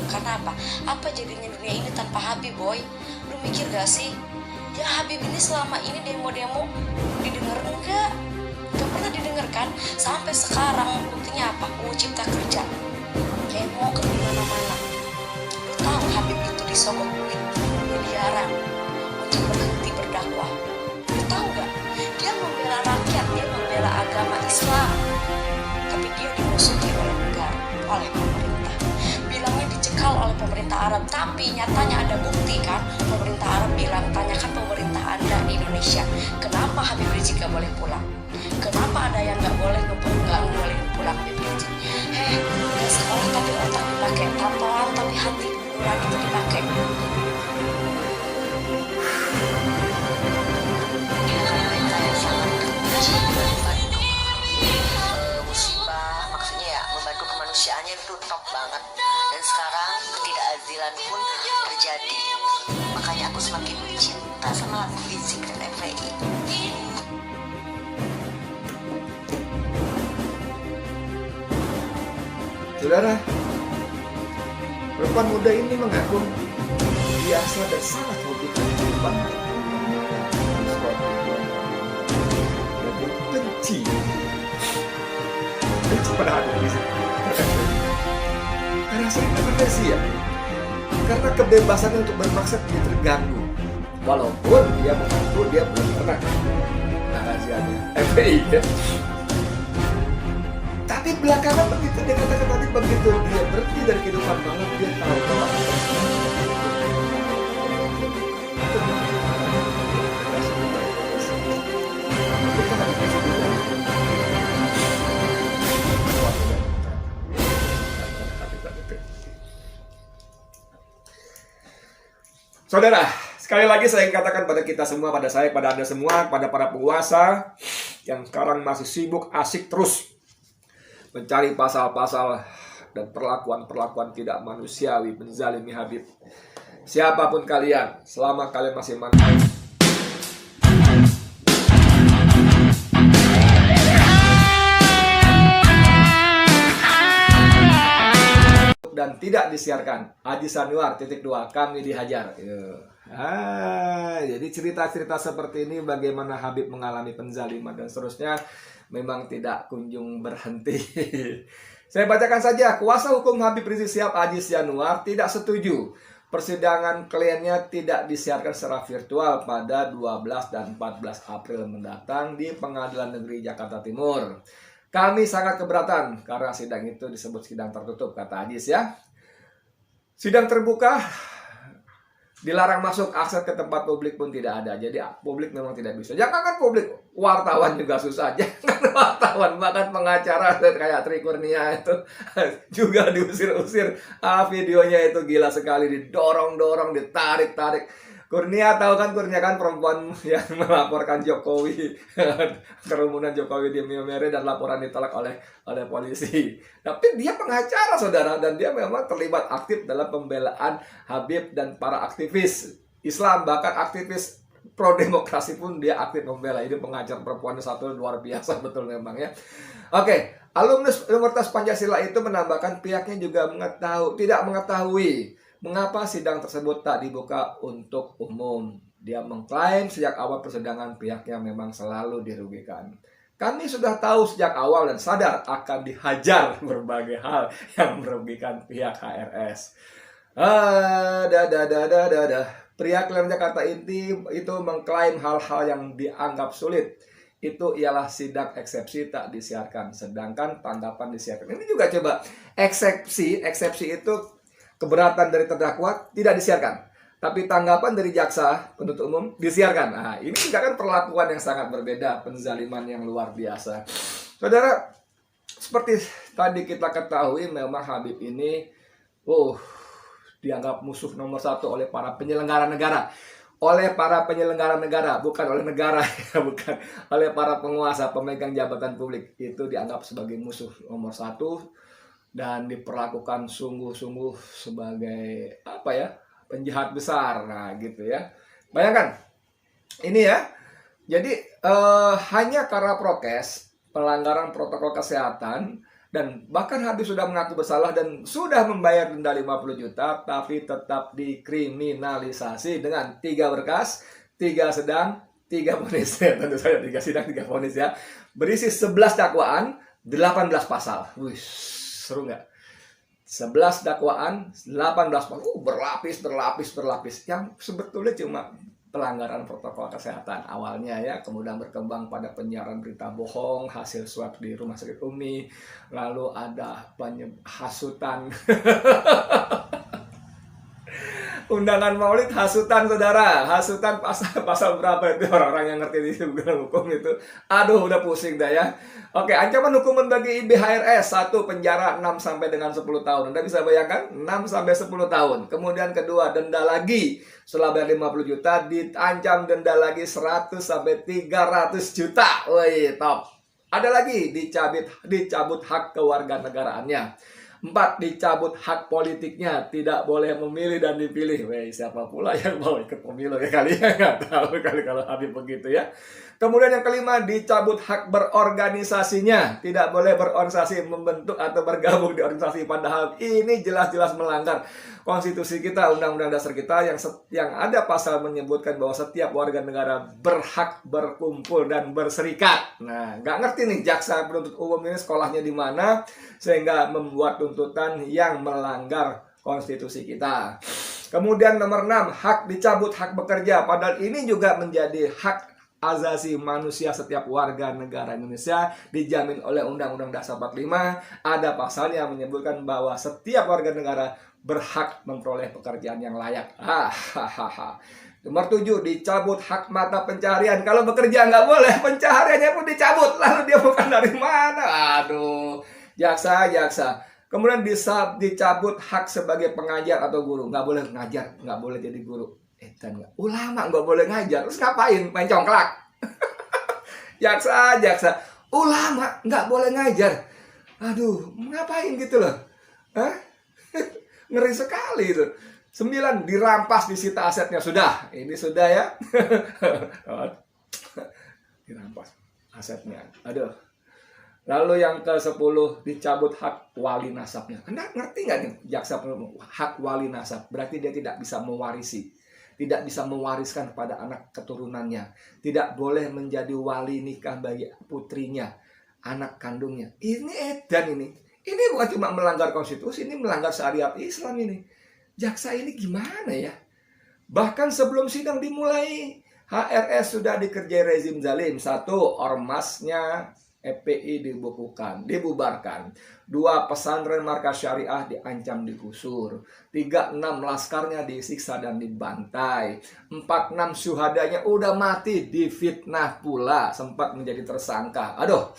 Karena apa? Apa jadinya dunia ini tanpa Habib, boy? Lu mikir gak sih? Ya Habib ini selama ini demo-demo didengar enggak? Gak pernah didengar kan? Sampai sekarang buktinya apa? UU Cipta Kerja demo ke mana-mana. Lu tahu Habib itu disogok duit miliaran untuk berhenti berdakwah. Lu tahu gak? Dia membela rakyat, dia membela agama Islam, tapi dia dimusuhi oleh negara, oleh pemerintah. Bilangnya dicekal oleh pemerintah Arab, tapi nyatanya ada bukti kan? Pemerintah Arab bilang, tanyakan pemerintah Anda di Indonesia, kenapa Habib Rizik gak boleh pulang? Kenapa ada yang gak boleh pulang Habib Rizik? Gak sekolah tapi otak dipakai, tampang tapi hati nurani itu dipakai. Musibah, maksudnya ya membantu kemanusiaannya itu top banget. Dan sekarang ketidakadilan pun terjadi. Makanya aku semakin cinta sama lagu Rizik dan FPI. Saudara, perempuan muda ini mengaku biasa dan sangat hobi kehidupan. Dan benci pada Habib Rizik. Karena sering depresi ya. Karena kebebasannya untuk bermaksud dia terganggu. Walaupun dia mengaku dia belum pernah rahasianya FPI ya. Tapi belakangan begitu dia katakan tadi, begitu dia berhenti dari kehidupan malam, dia tahu bahwa Saudara, sekali lagi saya katakan pada kita semua, pada saya, pada Anda semua, pada para penguasa yang sekarang masih sibuk asik terus mencari pasal-pasal dan perlakuan-perlakuan tidak manusiawi menzalimi Habib. Siapapun kalian, selama kalian masih manfaat dan tidak disiarkan. Haji Sanwar .2 kami dihajar. Jadi cerita-cerita seperti ini bagaimana Habib mengalami penzaliman dan seterusnya memang tidak kunjung berhenti. Saya bacakan saja. Kuasa hukum Habib Rizik Syihab Haji Sanwar tidak setuju persidangan kliennya tidak disiarkan secara virtual pada 12 dan 14 April mendatang di Pengadilan Negeri Jakarta Timur. Kami sangat keberatan karena sidang itu disebut sidang tertutup, kata Ajis ya. Sidang terbuka dilarang masuk, akses ke tempat publik pun tidak ada. Jadi publik memang tidak bisa. Jangan kan publik, wartawan juga susah. Jangan wartawan, bahkan pengacara kayak Tri Kurnia itu juga diusir-usir. Videonya itu gila sekali, didorong-dorong, ditarik-tarik. Kurnia tahu kan, Kurnia kan perempuan yang melaporkan Jokowi, kerumunan Jokowi di Miomere dan laporan ditolak oleh polisi. Tapi dia pengacara, saudara, dan dia memang terlibat aktif dalam pembelaan Habib dan para aktivis Islam, bahkan aktivis pro demokrasi pun dia aktif membela. Ini pengajar perempuannya satu luar biasa betul memang ya. Oke, alumnus Universitas Pancasila itu menambahkan pihaknya juga tidak mengetahui mengapa sidang tersebut tak dibuka untuk umum. Dia mengklaim sejak awal persidangan pihaknya memang selalu dirugikan. Kami sudah tahu sejak awal dan sadar akan dihajar berbagai hal yang merugikan pihak HRS. Pria kelahiran Jakarta itu mengklaim hal-hal yang dianggap sulit. Itu ialah sidang eksepsi tak disiarkan, sedangkan tanggapan disiarkan. Ini juga coba eksepsi itu keberatan dari terdakwa tidak disiarkan, tapi tanggapan dari jaksa penuntut umum disiarkan. Nah, ini juga kan perlakuan yang sangat berbeda, penzaliman yang luar biasa. Saudara, seperti tadi kita ketahui memang Habib ini dianggap musuh nomor satu oleh para penyelenggara negara. Bukan oleh negara, bukan oleh para penguasa, pemegang jabatan publik. Itu dianggap sebagai musuh nomor satu dan diperlakukan sungguh-sungguh sebagai penjahat besar. Nah gitu ya, bayangkan ini ya. Jadi hanya karena prokes, pelanggaran protokol kesehatan, Dan bahkan Habib sudah mengaku bersalah dan sudah membayar denda 50 juta, tapi tetap dikriminalisasi dengan 3 berkas, 3 sedang, 3 vonis. Tentu saja 3 sidang, 3 vonis ya. Berisi 11 dakwaan, 18 pasal. Wih, seru nggak? 11 dakwaan, 18 pasal. Berlapis. Yang sebetulnya cuma pelanggaran protokol kesehatan awalnya ya, kemudian berkembang pada penyiaran berita bohong, hasil swab di rumah sakit Umi, lalu ada hasutan undangan maulid, hasutan saudara, hasutan pasal berapa itu, orang-orang yang ngerti di bidang hukum itu, aduh udah pusing dah ya. Oke, ancaman hukuman bagi IBHRS 1, penjara 6 sampai dengan 10 tahun. Anda bisa bayangkan 6 sampai 10 tahun. Kemudian kedua, denda lagi setelah bayar 50 juta diancam denda lagi 100 sampai 300 juta. Wih, top. Ada lagi dicabut hak kewarganegaraannya. 4, dicabut hak politiknya, tidak boleh memilih dan dipilih. Weh, siapa pula yang mau ikut pemilu ya kali ya, nggak tahu kali kalau Habib begitu ya. Kemudian yang kelima, dicabut hak berorganisasinya, tidak boleh berorganisasi, membentuk atau bergabung di organisasi, padahal ini jelas-jelas melanggar konstitusi kita, undang-undang dasar kita yang ada pasal menyebutkan bahwa setiap warga negara berhak berkumpul dan berserikat. Nah, nggak ngerti nih jaksa penuntut umum ini sekolahnya di mana sehingga membuat tuntutan yang melanggar konstitusi kita. Kemudian nomor 6, hak dicabut hak bekerja, padahal ini juga menjadi hak asasi manusia setiap warga negara Indonesia, dijamin oleh Undang-Undang Dasar 45. Ada pasal yang menyebutkan bahwa setiap warga negara berhak memperoleh pekerjaan yang layak. Nomor 7, dicabut hak mata pencaharian. Kalau bekerja nggak boleh, pencahariannya pun dicabut. Lalu dia bukan dari mana? Aduh, jaksa. Kemudian dicabut hak sebagai pengajar atau guru. Nggak boleh ngajar, nggak boleh jadi guru. Ulama nggak boleh ngajar, terus ngapain? Main congklak. Jaksa. Ulama nggak boleh ngajar. Aduh, ngapain gitu loh? Hah? Ngeri sekali itu. 9, dirampas, disita asetnya. Sudah, ini sudah ya. Dirampas asetnya. Aduh. Lalu yang ke-10, dicabut hak wali nasabnya. Anda ngerti nggak nih, jaksa penuntut hak wali nasab? Berarti dia tidak bisa mewarisi, tidak bisa mewariskan kepada anak keturunannya, tidak boleh menjadi wali nikah bagi putrinya, anak kandungnya. Ini edan ini. Ini bukan cuma melanggar konstitusi, ini melanggar syariat Islam ini. Jaksa ini gimana ya? Bahkan sebelum sidang dimulai, HRS sudah dikerjai rezim zalim. 1, ormasnya FPI dibubarkan. 2, pesantren markas syariah diancam digusur. 3, 6, laskarnya disiksa dan dibantai. 4, 6, syuhadanya udah mati, difitnah pula, sempat menjadi tersangka. Aduh.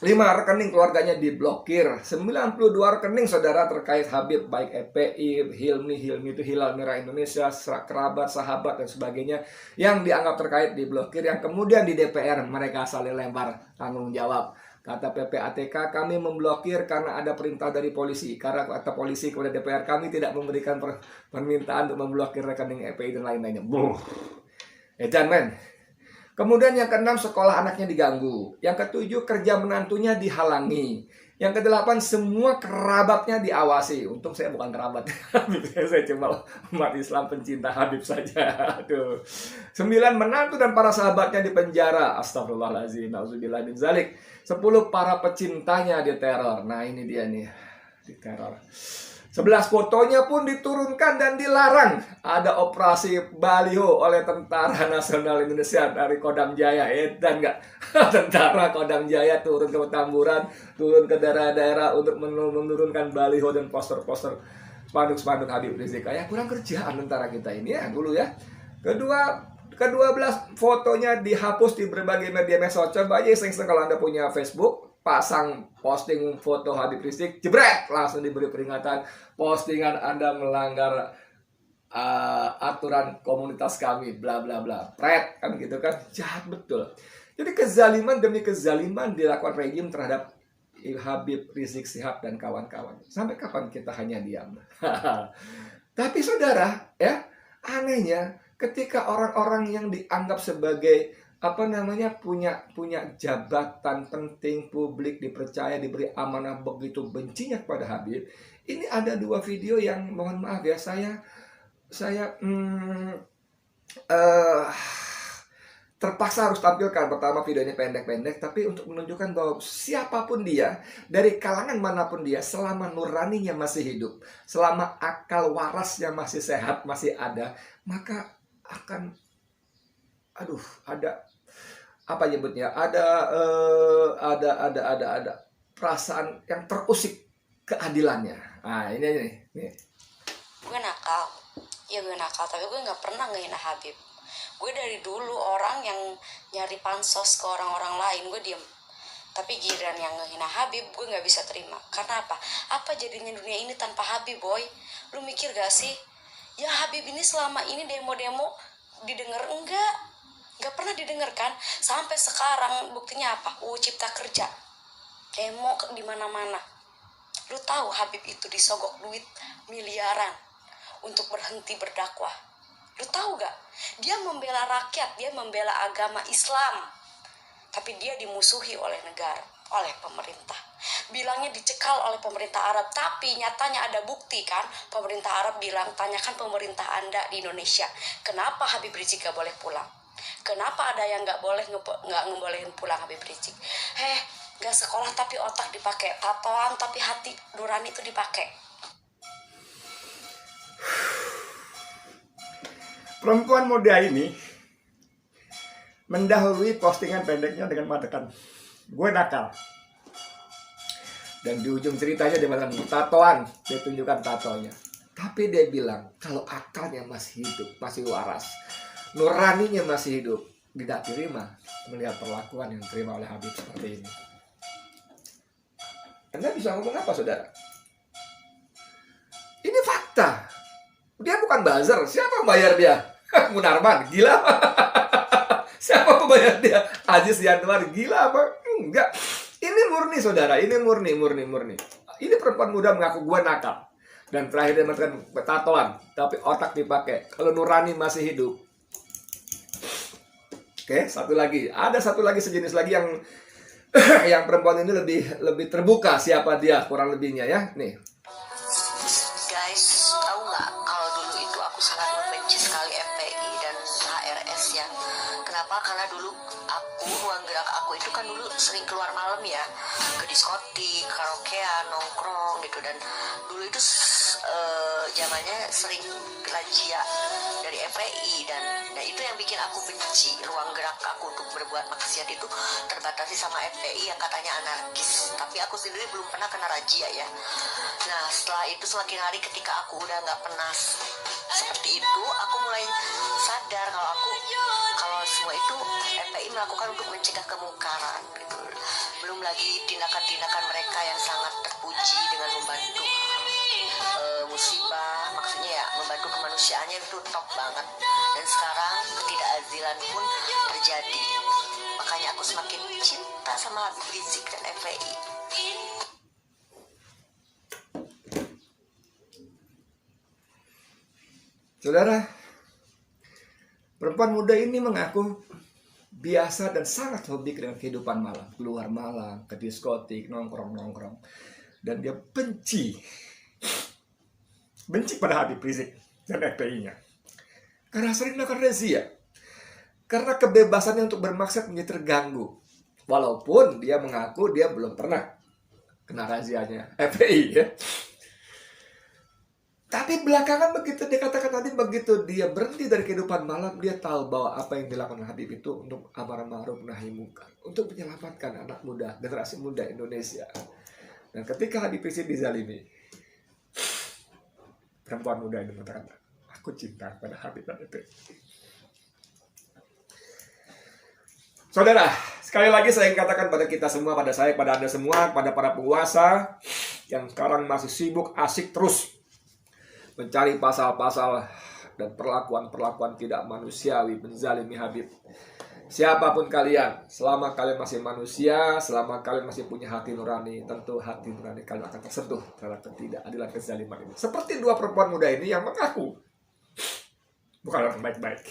5, rekening keluarganya diblokir. 92 rekening saudara terkait Habib, baik FPI, Hilmi itu Hilal Merah Indonesia, kerabat, sahabat dan sebagainya, yang dianggap terkait diblokir, yang kemudian di DPR mereka saling lempar tanggung jawab. Kata PPATK, kami memblokir karena ada perintah dari polisi. Karena kata polisi kepada DPR, kami tidak memberikan permintaan untuk memblokir rekening FPI dan lain-lainnya. Edan men. Kemudian yang ke-6, sekolah anaknya diganggu. Yang ke-7, kerja menantunya dihalangi. Yang ke-8, semua kerabatnya diawasi. Untung saya bukan kerabat. Saya cuma umat Islam pencinta Habib saja. Aduh. 9, menantu dan para sahabatnya dipenjara. Astagfirullahaladzim. Nauzubillah min zalik. 10, para pecintanya diteror. Nah ini dia nih. Diteror. 11, fotonya pun diturunkan dan dilarang. Ada operasi baliho oleh Tentara Nasional Indonesia dari Kodam Jaya. Dan enggak, Tentara Kodam Jaya turun ke Petamburan, turun ke daerah-daerah untuk menurunkan baliho dan poster-poster spanduk-spanduk Habib Rizik. Ya kurang kerjaan tentara kita ini ya dulu ya. Ke-12, fotonya dihapus di berbagai media sosial. Coba aja iseng-iseng kalau Anda punya Facebook, pasang posting foto Habib Rizik, jebret, langsung diberi peringatan, postingan Anda melanggar aturan komunitas kami, bla bla bla, pret, kan gitu kan, jahat betul. Jadi kezaliman demi kezaliman dilakukan rejim terhadap Habib Rizik Syihab dan kawan-kawan. Sampai kapan kita hanya diam? Tapi saudara, ya, anehnya ketika orang-orang yang dianggap sebagai apa namanya, punya jabatan penting, publik dipercaya, diberi amanah, begitu bencinya kepada Habib. Ini ada dua video yang mohon maaf ya, saya eh, terpaksa harus tampilkan. Pertama, video ini pendek-pendek, tapi untuk menunjukkan bahwa siapapun dia, dari kalangan manapun dia, selama nuraninya masih hidup, selama akal warasnya masih sehat, masih ada, maka akan, ada apa nyebutnya, ada perasaan yang terusik keadilannya. Nah, ini. Gue nakal, ya gue nakal, tapi gue nggak pernah ngehina Habib. Gue dari dulu orang yang nyari pansos ke orang-orang lain, gue diem. Tapi giliran yang ngehina Habib, gue nggak bisa terima. Karena apa? Apa jadinya dunia ini tanpa Habib, boy? Lu mikir gak sih? Ya Habib ini selama ini demo-demo didengar enggak? Nggak pernah didengar kan? Sampai sekarang buktinya apa? Cipta Kerja demo di mana-mana. Lu tahu Habib itu disogok duit miliaran untuk berhenti berdakwah. Lu tahu gak? Dia membela rakyat, dia membela agama Islam. Tapi dia dimusuhi oleh negara, oleh pemerintah. Bilangnya dicekal oleh pemerintah Arab, tapi nyatanya ada bukti kan? Pemerintah Arab bilang, tanyakan pemerintah Anda di Indonesia, kenapa Habib Rizik gak boleh pulang? Kenapa ada yang nggak ngebolehin pulang Habib Rizik? Nggak sekolah tapi otak dipakai, tatoan tapi hati nurani itu dipakai. Perempuan muda ini mendahului postingan pendeknya dengan mengatakan, gue nakal. Dan di ujung ceritanya dia mengatakan tatoan, dia tunjukkan tatonya. Tapi dia bilang, kalau akalnya masih hidup, masih waras, nuraninya masih hidup, tidak terima melihat perlakuan yang terima oleh Habib seperti ini. Anda bisa ngomong apa, saudara? Ini fakta. Dia bukan buzzer. Siapa yang bayar dia? Munarman, gila. Siapa pembayar dia? Aziz Yanuar, gila apa? Enggak. Ini murni, saudara. Ini murni. Ini perempuan muda mengaku gue nakal. Dan terakhir dia mengatakan tatoan, tapi otak dipakai. Kalau nurani masih hidup. Oke, satu lagi. Ada satu lagi sejenis lagi yang yang perempuan ini lebih terbuka siapa dia kurang lebihnya ya. Nih. Guys, tahu nggak kalau dulu itu aku sangat membenci sekali FPI dan HRS ya. Kenapa? Karena dulu ruang gerak aku itu kan dulu sering keluar malam ya, ke diskotik, karaokean, nongkrong gitu. Dan dulu itu zamannya sering razia dari FPI dan itu yang bikin aku benci. Ruang gerak aku untuk berbuat maksiat itu terbatasi sama FPI yang katanya anarkis, tapi aku sendiri belum pernah kena razia ya. Nah setelah itu semakin hari ketika aku udah nggak pernah seperti itu, aku mulai sadar kalau semua itu FPI melakukan untuk mencegah kemungkaran gitu. Belum lagi tindakan-tindakan mereka yang sangat terpuji dengan membantu musibah, maksudnya ya membantu kemanusiaannya itu top banget. Dan sekarang ketidakadilan pun terjadi, makanya aku semakin cinta sama Habib Rizik dan FPI. Saudara, perempuan muda ini mengaku biasa dan sangat hobi dengan kehidupan malam, keluar malam, ke diskotik, nongkrong. Dan dia benci pada Habib Rizik dan FPI-nya. Karena sering melakukan razia. Karena kebebasannya untuk bermaksud menjadi terganggu. Walaupun dia mengaku dia belum pernah kena razianya FPI ya. Tapi belakangan begitu dikatakan tadi, begitu dia berhenti dari kehidupan malam, dia tahu bahwa apa yang dilakukan Habib itu untuk amar ma'ruf nahi munkar, untuk menyelamatkan anak muda, generasi muda Indonesia. Dan ketika Habib Rizik dizalimi, perempuan muda ini mengatakan, aku cinta pada Habib dan FPI. Saudara, sekali lagi saya ingin katakan pada kita semua, pada saya, pada Anda semua, pada para penguasa yang sekarang masih sibuk, asik terus mencari pasal-pasal dan perlakuan-perlakuan tidak manusiawi, menzalimi Habib. Siapapun kalian, selama kalian masih manusia, selama kalian masih punya hati nurani, tentu hati nurani kalian akan tersentuh terhadap ketidakadilan kezaliman ini. Seperti dua perempuan muda ini yang mengaku bukan orang baik-baik.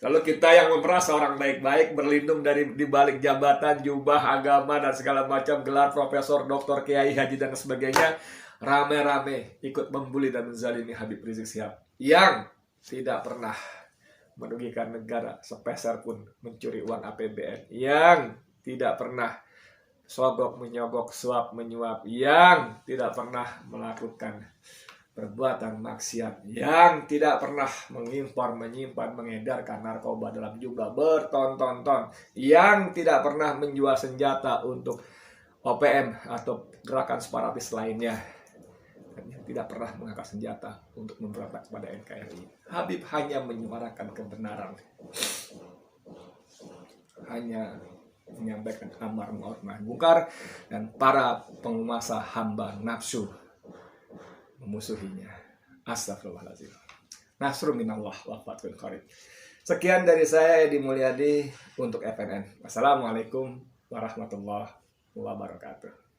Lalu kita yang merasa orang baik-baik berlindung dari di balik jabatan, jubah, agama dan segala macam gelar profesor, doktor, kiai, haji dan sebagainya, rame-rame ikut membuli dan menzalimi Habib Rizik Syihab yang tidak pernah merugikan negara sepeser pun, mencuri uang APBN, yang tidak pernah sogok menyogok, suap menyuap, yang tidak pernah melakukan perbuatan maksiat, yang tidak pernah mengimpor, menyimpan, mengedarkan narkoba dalam jumlah berton-ton-ton, yang tidak pernah menjual senjata untuk OPM atau gerakan separatis lainnya, dan yang tidak pernah mengangkat senjata untuk memberontak kepada NKRI. Habib hanya menyuarakan kebenaran, hanya menyampaikan amar ma'ruf nahi munkar, dan para penguasa hamba nafsu memusuhinya. Astagfirullahaladzim. Nasrun minallah wa fathun qarib. Sekian dari saya, Edi Mulyadi, untuk FNN. Wassalamualaikum warahmatullahi wabarakatuh.